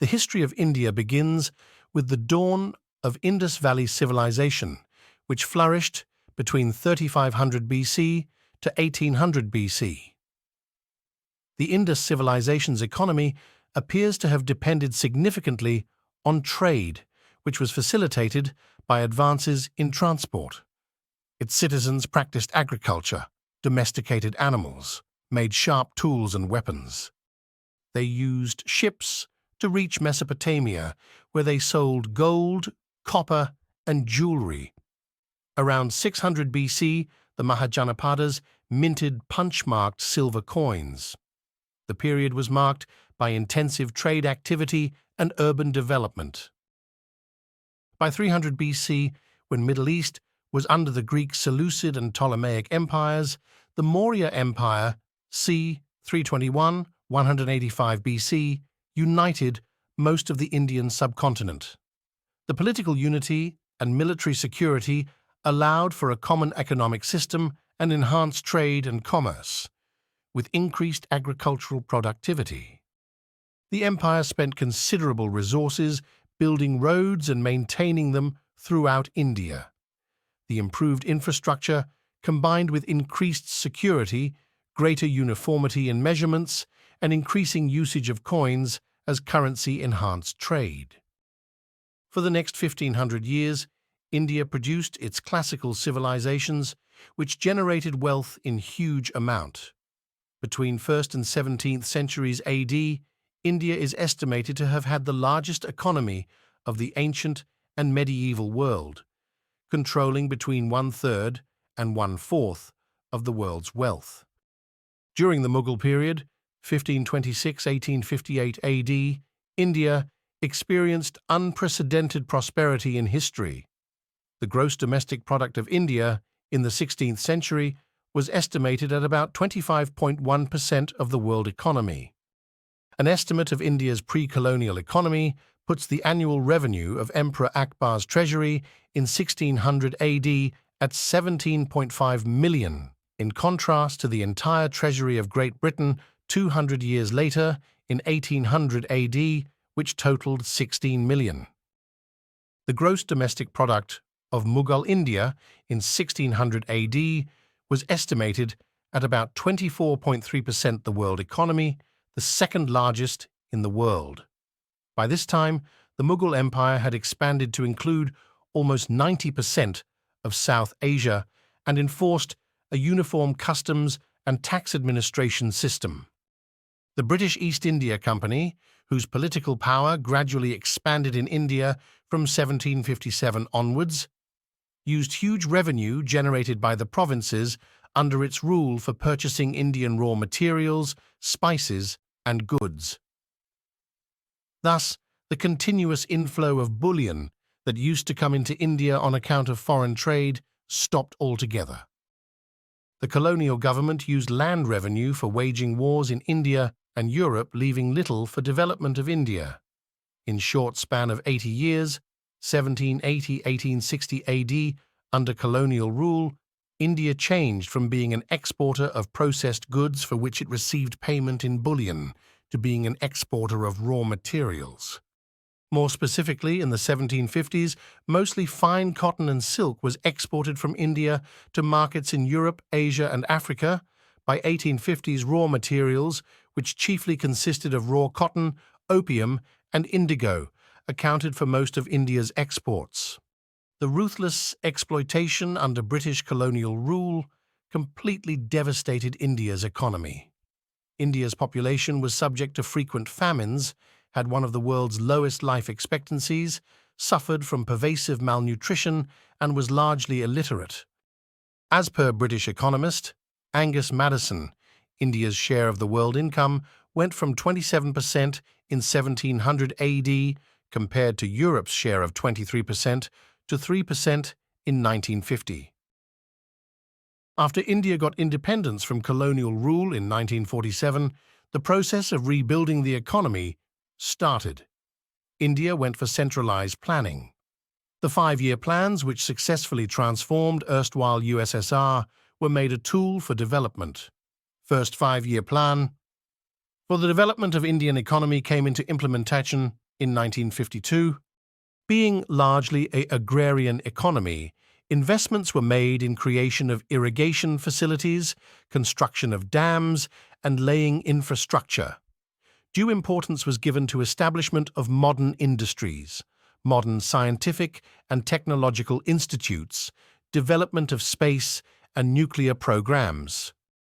The history of India begins with the dawn of Indus Valley Civilization, which flourished between 3500 BC to 1800 BC. The Indus civilization's economy appears to have depended significantly on trade, which was facilitated by advances in transport. Its citizens practiced agriculture, domesticated animals, made sharp tools and weapons. They used ships to reach Mesopotamia, where they sold gold, copper, and jewelry. Around 600 BC, the Mahajanapadas minted punch-marked silver coins. The period was marked by intensive trade activity and urban development. By 300 BC, when Middle East was under the Greek Seleucid and Ptolemaic empires, the Maurya Empire, c. 321–185 BC, united most of the Indian subcontinent. The political unity and military security allowed for a common economic system and enhanced trade and commerce, with increased agricultural productivity. The empire spent considerable resources building roads and maintaining them throughout India. The improved infrastructure, combined with increased security, greater uniformity in measurements, and increasing usage of coins as currency enhanced trade. For the next 1500 years, India produced its classical civilizations, which generated wealth in huge amount. Between 1st and 17th centuries AD, India is estimated to have had the largest economy of the ancient and medieval world, controlling between 1/3 and 1/4 of the world's wealth. During the Mughal period, 1526–1858 AD, India experienced unprecedented prosperity in history. The gross domestic product of India in the 16th century was estimated at about 25.1% of the world economy. An estimate of India's pre-colonial economy puts the annual revenue of Emperor Akbar's treasury in 1600 AD at 17.5 million, in contrast to the entire treasury of Great Britain 200 years later in 1800 AD, which totaled 16 million. The gross domestic product of Mughal India in 1600 AD was estimated at about 24.3% the world economy, the second largest in the world. By this time, the Mughal Empire had expanded to include almost 90% of South Asia and enforced a uniform customs and tax administration system. The British East India Company, whose political power gradually expanded in India from 1757 onwards, used huge revenue generated by the provinces under its rule for purchasing Indian raw materials, spices, and goods. Thus, the continuous inflow of bullion that used to come into India on account of foreign trade stopped altogether. The colonial government used land revenue for waging wars in India and Europe, leaving little for development of India. In short span of 80 years, 1780–1860 AD, under colonial rule, India changed from being an exporter of processed goods for which it received payment in bullion to being an exporter of raw materials. More specifically, in the 1750s, mostly fine cotton and silk was exported from India to markets in Europe, Asia, and Africa. By 1850s, raw materials, which chiefly consisted of raw cotton, opium, and indigo, accounted for most of India's exports. The ruthless exploitation under British colonial rule completely devastated India's economy. India's population was subject to frequent famines, had one of the world's lowest life expectancies, suffered from pervasive malnutrition, and was largely illiterate. As per British economist Angus Maddison, India's share of the world income went from 27% in 1700 AD, compared to Europe's share of 23%, to 3% in 1950. After India got independence from colonial rule in 1947, the process of rebuilding the economy started. India went for centralized planning. The 5-year plans, which successfully transformed erstwhile USSR, were made a tool for development. First 5-year plan for the development of Indian economy came into implementation in 1952. Being largely an agrarian economy, investments were made in creation of irrigation facilities, construction of dams, and laying infrastructure. Due importance was given to establishment of modern industries, modern scientific and technological institutes, development of space and nuclear programs.